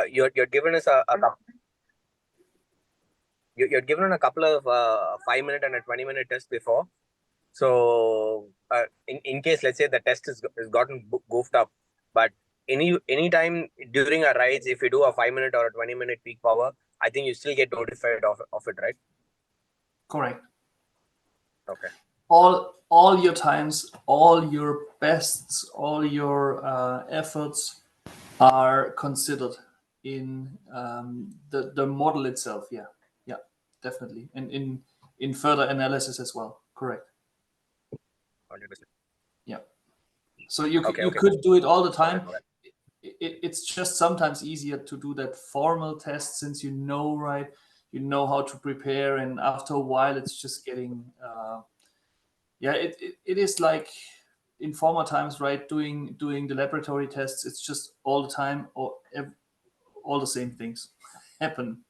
you're given us you're given a couple of 5-minute and a 20-minute test before. So in case, let's say the test is gotten goofed up, but any time during a rides, if you do a 5-minute or a 20-minute peak power, I think you still get notified of it, right? Correct. Okay. All your times, all your bests, all your efforts are considered in the model itself. Yeah, definitely, and in further analysis as well. Correct. 100%. Yeah. So you Okay, you okay. could do it all the Got it, time. got it. It's just sometimes easier to do that formal test since you know, right? You know how to prepare, and after a while, it's just getting. It is like in former times, right? Doing the laboratory tests, it's just all the time, or all the same things happen.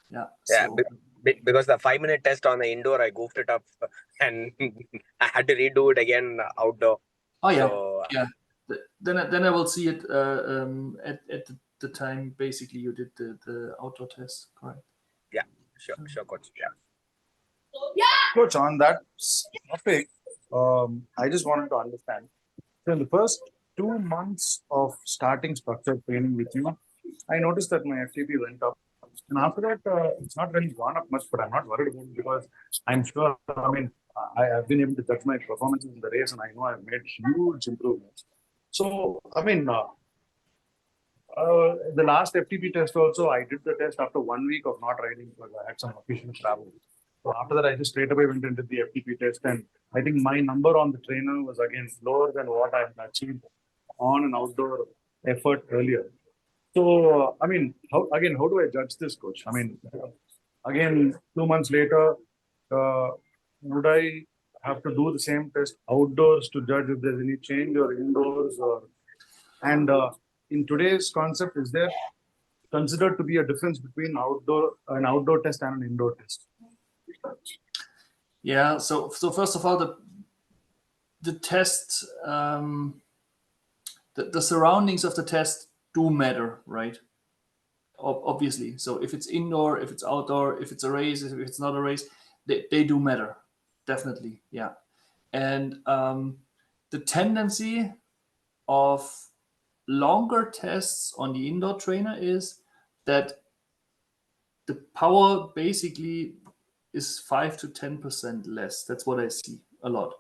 Yeah. Yeah, So because the 5-minute test on the indoor, I goofed it up and I had to redo it again outdoor. oh yeah, So yeah. Then I will see it at the time. Basically, you did the outdoor test, correct? yeah, sure, coach. Yeah. Coach, on that topic, I just wanted to understand. So, in the first 2 months of starting structured training with you, I noticed that my FTP went up. And after that, it's not really gone up much, but I'm not worried about it because I'm sure, I mean, I've been able to judge my performances in the race and I know I've made huge improvements. So, I mean, the last FTP test also, I did the test after 1 week of not riding because I had some official travel. So after that, I just straight away went into the FTP test, and I think my number on the trainer was again lower than what I had achieved on an outdoor effort earlier. So I mean, how do I judge this, coach? I mean, again, 2 months later, uh, would I have to do the same test outdoors to judge if there's any change or indoors or and in today's concept, is there considered to be a difference between an outdoor test and an indoor test? Yeah. So first of all, the test, the surroundings of the test do matter, right? Obviously. So if it's indoor, if it's outdoor, if it's a race, if it's not a race, they do matter, definitely. Yeah. And the tendency of longer tests on the indoor trainer is that the power basically is 5 to 10% less. That's what I see a lot,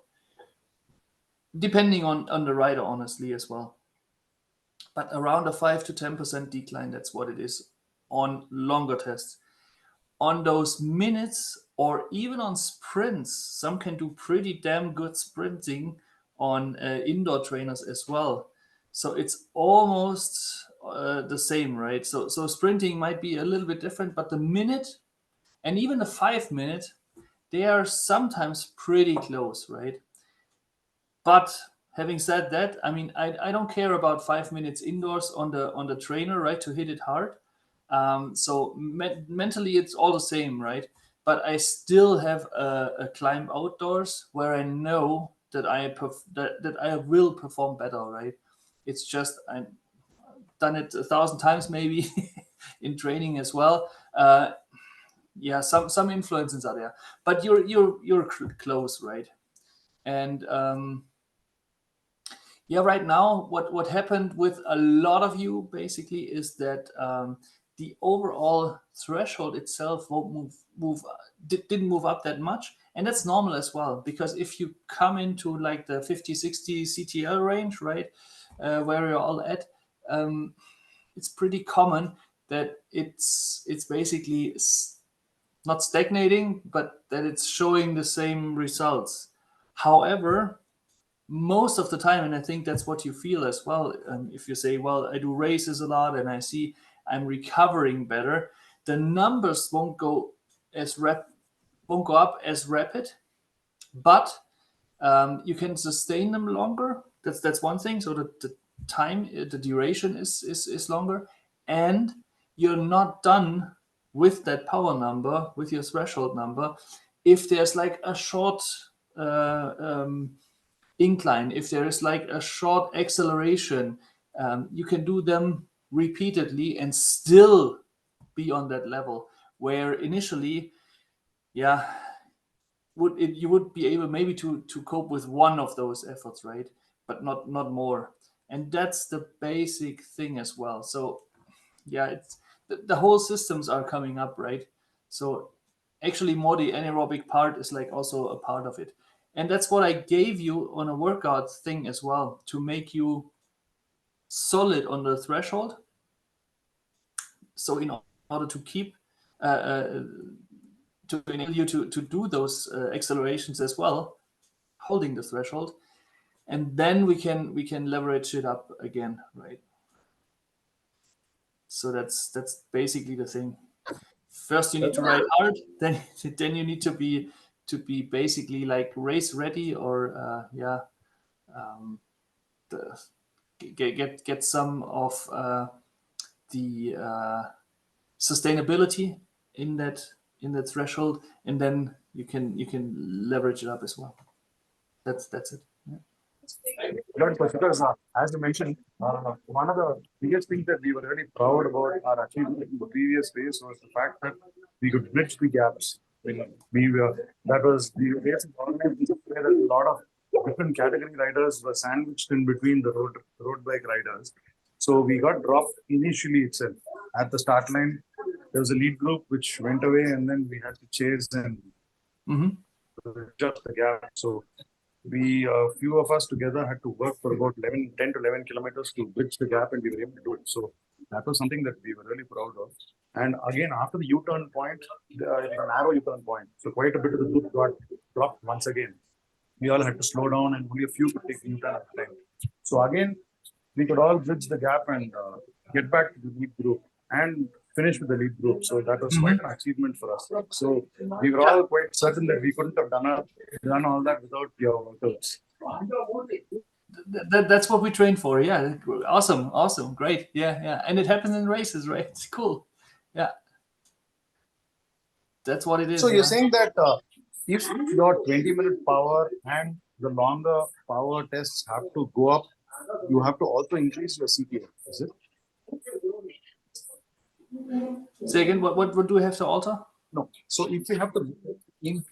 depending on the rider, honestly, as well. But around a 5 to 10% decline, that's what it is on longer tests. On those minutes or even on sprints, some can do pretty damn good sprinting on indoor trainers as well. So it's almost the same, right? So sprinting might be a little bit different, but the minute and even the 5 minute, they are sometimes pretty close, right? But having said that, I mean, I don't care about 5 minutes indoors on the trainer, right, to hit it hard. So mentally, it's all the same, right? But I still have a climb outdoors where I know that that I will perform better, right? It's just I've done it 1,000 times maybe in training as well. Yeah, some influences are there, but you're close, right? And yeah, right now, what happened with a lot of you basically is that the overall threshold itself won't didn't move up that much, and that's normal as well, because if you come into like the 50-60 CTL range, right, where you're all at, it's pretty common that it's basically not stagnating, but that it's showing the same results. However, most of the time, and I think that's what you feel as well, if you say, well, I do races a lot and I see I'm recovering better, the numbers won't go up as rapid, but you can sustain them longer. That's one thing. So the time, the duration is longer, and you're not done with that power number, with your threshold number, if there's like a short incline, if there is like a short acceleration, you can do them repeatedly and still be on that level, where initially, yeah, you would be able maybe to cope with one of those efforts, right? But not more. And that's the basic thing as well. So yeah, it's the whole systems are coming up, right? So actually more the anaerobic part is like also a part of it. And that's what I gave you on a workout thing as well, to make you solid on the threshold. So in order to keep to enable you to do those accelerations as well, holding the threshold, and then we can leverage it up again, right? So that's basically the thing. First you need to ride hard, then you need to be basically like race ready, or the, get some of the sustainability in that threshold, and then you can leverage it up as well. That's it. Yeah. Good, because as you mentioned, one of the biggest things that we were really proud about our achievement in the previous race was the fact that we could bridge the gaps. That was the race organization where a lot of different category riders were sandwiched in between the road bike riders. So we got dropped initially itself at the start line. There was a lead group which went away, and then we had to chase and adjust the gap. So a few of us together had to work for about 10 to 11 kilometers to bridge the gap, and we were able to do it. So that was something that we were really proud of. And again, after the U-turn point, it's a narrow U-turn point. So quite a bit of the group got dropped once again. We all had to slow down, and only a few could take the U-turn at a time. So again, we could all bridge the gap and get back to the lead group and finish with the lead group. So that was quite an achievement for us. So we were all quite certain that we couldn't have done all that without your workouts. That's what we train for. Yeah, awesome, great. Yeah, and it happens in races, right? It's cool. Yeah, that's what it is. So you're saying that if your 20-minute power and the longer power tests have to go up, you have to also increase your CPM, is it? Say again, what do we have to alter? No. So if we have to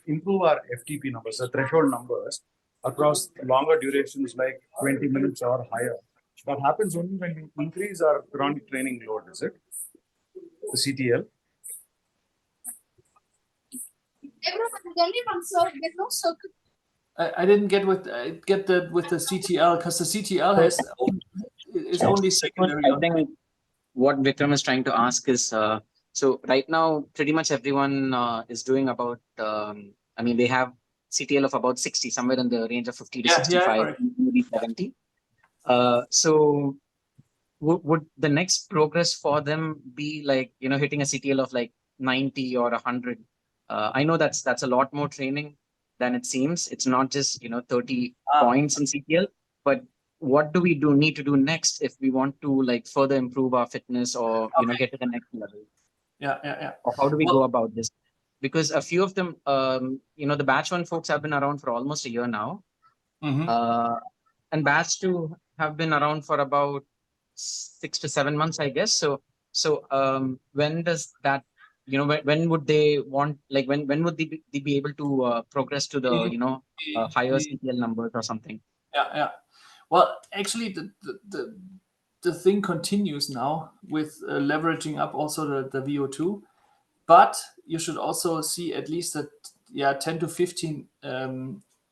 improve our FTP numbers, the threshold numbers across longer durations like 20 minutes or higher, that happens only when we increase our chronic training load, is it? The CTL. I didn't get with the CTL, because the CTL is only secondary. I think what Vikram is trying to ask is, so right now, pretty much everyone is doing about, I mean, they have CTL of about 60, somewhere in the range of 50 to 65, maybe 70. So would the next progress for them be like, hitting a CTL of like 90 or 100? I know that's a lot more training than it seems. It's not just, 30 points in CTL, but what do we need to do next if we want to like further improve our fitness or get to the next level? Yeah. Or how do we go about this? Because a few of them, the batch 1 folks have been around for almost a year now. And batch 2 have been around for about 6 to 7 months, I guess. So when does that, when would they want, like when would they be able to progress to the higher CTL numbers or something? Yeah. Well, actually, the thing continues now with leveraging up also the VO2, but you should also see at least a 10 to 15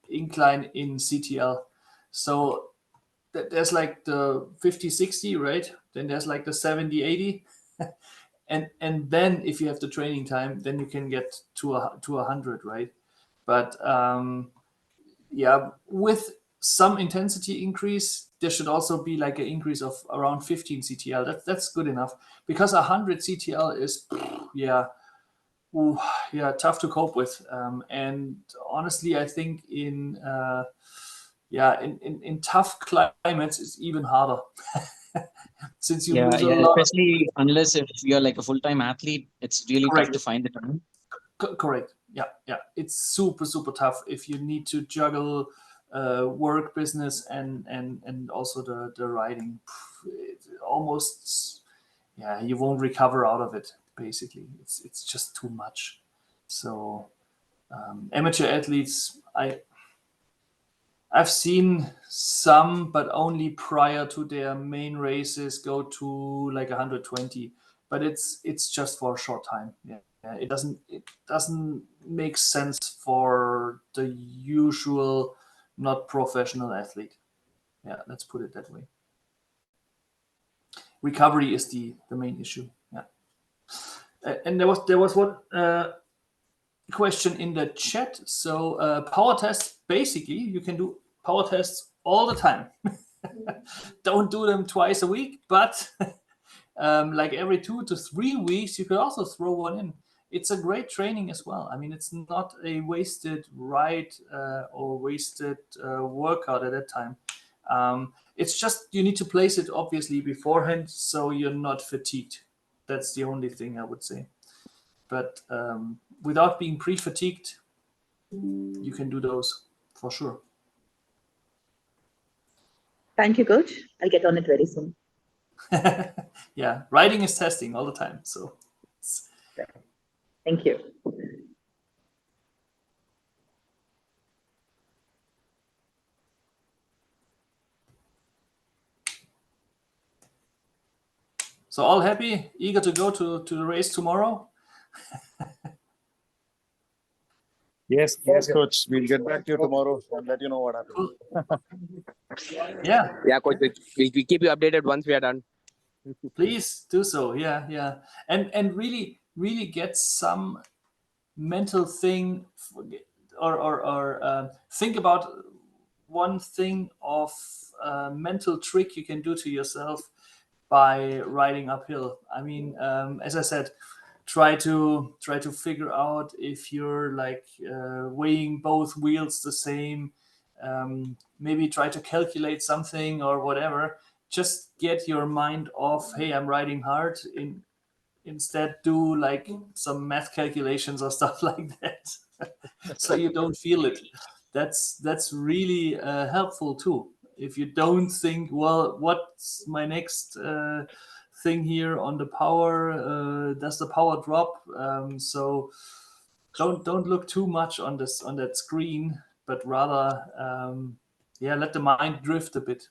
incline in CTL. So there's like the 50-60, right? Then there's like the 70-80. And then if you have the training time, then you can get to 100, right? But with some intensity increase, there should also be like an increase of around 15 CTL. That's good enough, because 100 CTL is tough to cope with. And honestly, I think in tough climates, it's even harder. Since you lose a lot, especially unless if you're like a full-time athlete, it's really tough to find the time. Correct. Yeah. It's super tough if you need to juggle work, business, and also the riding. It's almost you won't recover out of it. Basically, it's just too much. So amateur athletes, I've seen some, but only prior to their main races, go to like 120. But it's just for a short time. Yeah, it doesn't make sense for the usual, not professional athlete. Yeah, let's put it that way. Recovery is the main issue. Yeah, and there was one question in the chat. So power tests, basically, you can do power tests all the time. Don't do them twice a week, but like every 2 to 3 weeks, you could also throw one in. It's a great training as well. I mean, it's not a wasted ride or wasted workout at that time. It's just you need to place it obviously beforehand so you're not fatigued. That's the only thing I would say. But without being pre-fatigued, you can do those for sure. Thank you, Coach. I'll get on it very soon. Yeah, riding is testing all the time. So thank you. So all happy, eager to go to the race tomorrow? Yes, Coach. We'll get back to you tomorrow and let you know what happens. Yeah, Coach. We keep you updated once we are done. Please do so. Yeah, and really get some mental thing, or think about one thing of mental trick you can do to yourself by riding uphill. I mean, as I said, try to figure out if you're like weighing both wheels the same. Maybe try to calculate something or whatever. Just get your mind off, hey, I'm riding hard. Instead, do like some math calculations or stuff like that, so you don't feel it. That's really helpful too. If you don't think, well, what's my next thing here on the power? Does the power drop? So don't look too much on that screen, but rather let the mind drift a bit.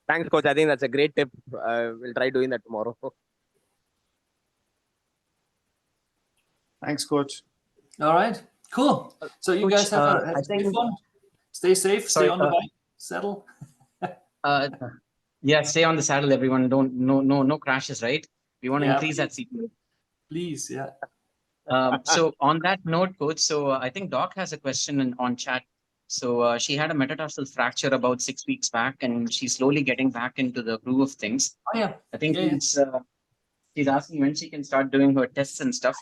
Thanks, Coach. I think that's a great tip. We'll try doing that tomorrow. Thanks, Coach. All right, cool. So you guys have fun. Stay safe. Stay on the bike. Saddle. Yeah, stay on the saddle, everyone. No crashes, right? We want to increase that seat. Please, yeah. So on that note, Coach, so I think Doc has a question on chat. So she had a metatarsal fracture about 6 weeks back, and she's slowly getting back into the groove of things. Oh yeah. I think she's asking when she can start doing her tests and stuff.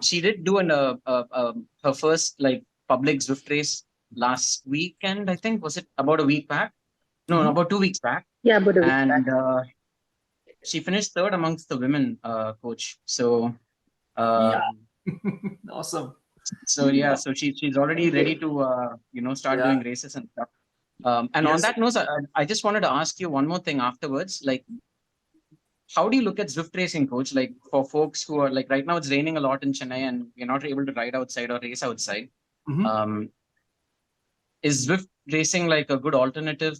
She did do her first like public Zwift race last weekend. I think, was it about a week back? No, about 2 weeks back. Yeah, about a week and back. She finished third amongst the women, Coach. So Awesome. So yeah, so she's already ready to start doing races and stuff. And on that note, I just wanted to ask you one more thing afterwards. Like, how do you look at Zwift racing, Coach? Like for folks who are like right now, it's raining a lot in Chennai, and we're not able to ride outside or race outside. Is Zwift racing like a good alternative?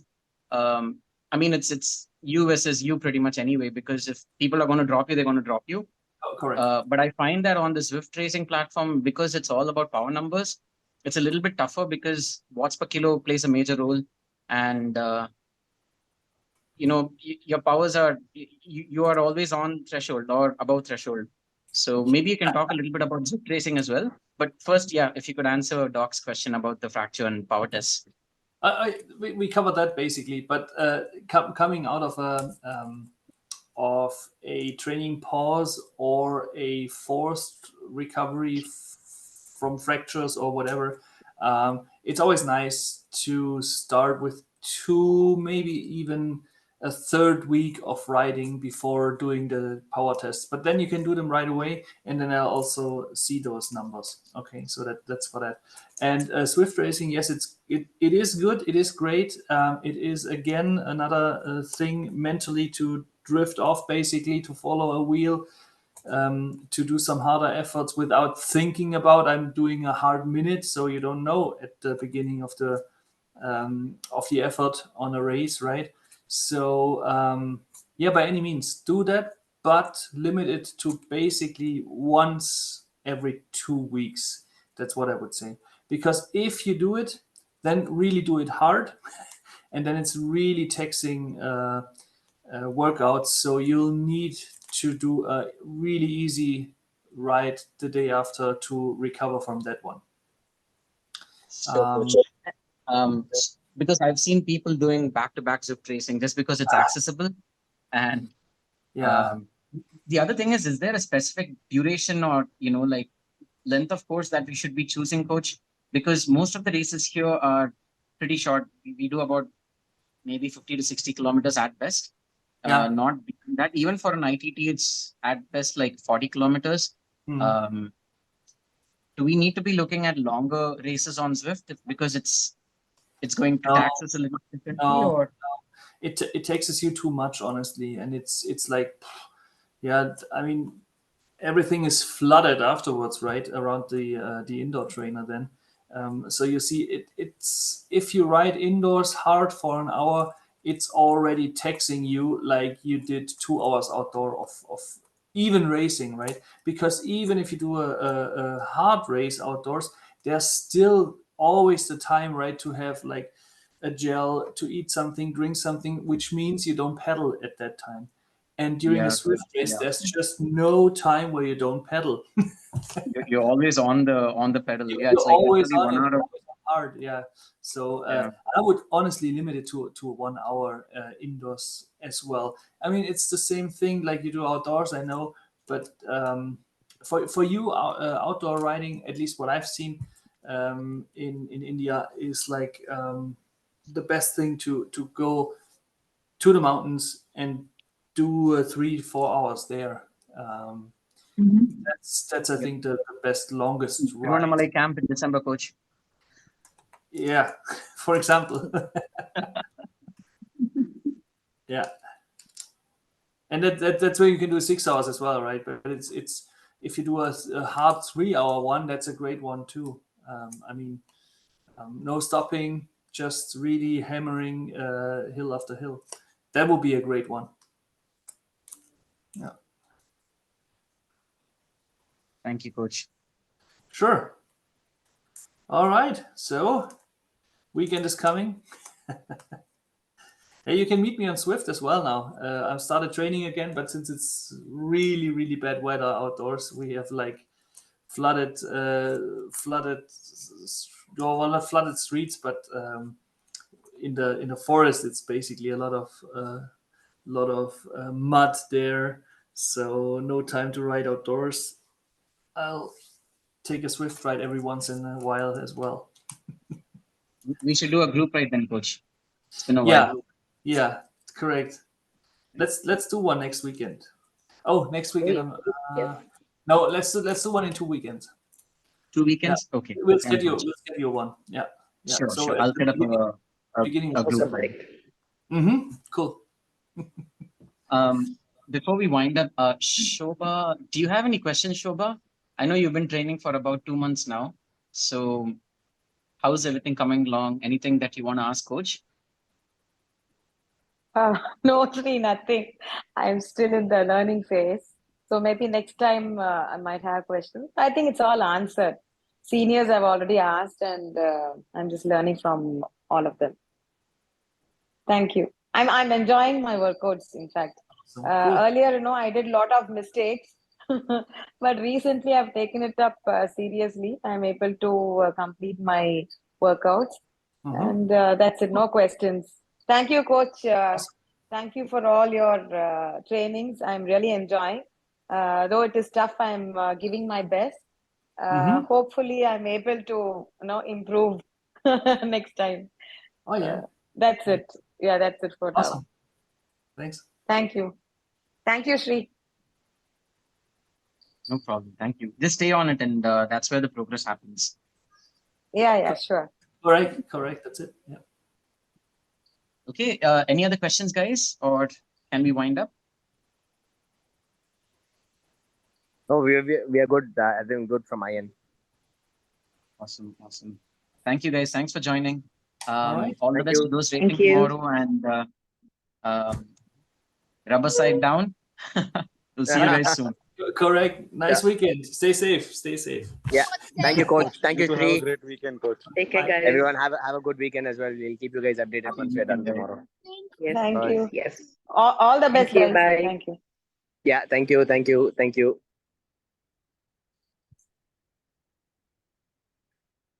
I mean, it's you versus you pretty much anyway, because if people are going to drop you, they're going to drop you. Oh, correct. But I find that on the Zwift racing platform, because it's all about power numbers, it's a little bit tougher because watts per kilo plays a major role. And, your powers are, you are always on threshold or above threshold. So maybe you can talk a little bit about Zwift racing as well. But first, if you could answer Doc's question about the fracture and power tests. We covered that basically, but coming out of a training pause or a forced recovery from fractures or whatever, it's always nice to start with 2, maybe even a third week of riding before doing the power tests. But then you can do them right away, and then I'll also see those numbers. Okay, so that's for that. And Swift racing, yes, it is good. It is great. It is again another thing mentally to drift off, basically to follow a wheel. To do some harder efforts without thinking about I'm doing a hard minute, so you don't know at the beginning of the effort on a race, right? So yeah, by any means do that, but limit it to basically once every 2 weeks. That's what I would say. Because if you do it, then really do it hard, and then it's really taxing workouts. So you'll need to do a really easy ride the day after to recover from that one. So, because I've seen people doing back-to-back Zwift racing just because it's accessible. And Yeah. The other thing is there a specific duration or, like length of course that we should be choosing, Coach? Because most of the races here are pretty short. We do about maybe 50 to 60 kilometers at best. Yeah. Not that even for an ITT, it's at best like 40 kilometers. Mhm. Do we need to be looking at longer races on Zwift because it's going to No. tax us a little differently? No. Or It taxes you too much, honestly, and it's like, yeah, I mean, everything is flooded afterwards, right, around the indoor trainer then. So you see, it's if you ride indoors hard for an hour, it's already taxing you like you did 2 hours outdoor of even racing, right? Because even if you do a hard race outdoors, there's still always the time, right, to have like a gel, to eat something, drink something, which means you don't pedal at that time. And during a Swift race, there's just no time where you don't pedal. you're always on the pedal. Yeah, You're it's like always literally on it, 1 hour of always hard. Yeah. So yeah. I would honestly limit it to 1 hour indoors as well. I mean, it's the same thing like you do outdoors, I know, but for you outdoor riding, at least what I've seen in India, is like the best thing to go to the mountains and do 3-4 hours there. Mhm. That's I think the best longest ride. Tiruvannamalai camp in December, Coach. Yeah, for example. Yeah, and that's where you can do 6 hours as well, right? But it's if you do a hard 3 hour one, that's a great one too. I mean, no stopping, just really hammering hill after hill. That would be a great one. Yeah. Thank you, Coach. Sure. All right. So weekend is coming. Hey, you can meet me on Swift as well now. I've started training again, but since it's really, really bad weather outdoors, we have like flooded, well, not flooded streets, but in the forest, it's basically a lot of mud there. So no time to ride outdoors. I'll take a Swift ride every once in a while as well. We should do a group ride then, Coach. It's been a Yeah, while. yeah, correct. Let's do one next weekend. Oh, next weekend. Yes. No, let's do one in 2 weekends. 2 Yeah, weekends? Okay. we'll Fine, schedule Coach. one. Yeah, yeah. Sure, So sure. at I'll the set up beginning a of group Awesome, December. ride. correct. Mm-hmm. Cool. Before we wind up, Shobha, do you have any questions, Shobha? I know you've been training for about 2 months now. So how's everything coming along? Anything that you want to ask, Coach? No, actually nothing. I'm still in the learning phase. So maybe next time I might have questions. I think it's all answered. Seniors have already asked, and I'm just learning from all of them. Thank you. I'm enjoying my workouts. In fact, Awesome. Cool. earlier, I did a lot of mistakes, but recently I've taken it up seriously. I'm able to complete my workouts, and that's it. No questions. Thank you, Coach. Thank you for all your trainings. I'm really enjoying. Though it is tough, I'm giving my best. Hopefully, I'm able to improve next time. Oh yeah. That's it. Yeah, that's it for now. Awesome. Thanks. Thank you. Thank you, Sri. No problem. Thank you. Just stay on it, and that's where the progress happens. Yeah, sure. Correct. That's it. Yeah. Okay. Any other questions, guys, or can we wind up? No, we are good. I think good from my end. Awesome. Thank you, guys. Thanks for joining. All right. All the Thank best you. to those racing Thank you. tomorrow, and rubber side down. We'll see you guys soon. Correct. Nice weekend. Stay safe. Yeah. Thank you, coach. Thank you, too have Sri. a great weekend, coach. Take care, guys. Everyone have a good weekend as well. We'll keep you guys updated once we're done tomorrow. Yes. Thank Bye. you. Yes. All the best, Thank you. guys. Bye. Thank you. Yeah. Thank you.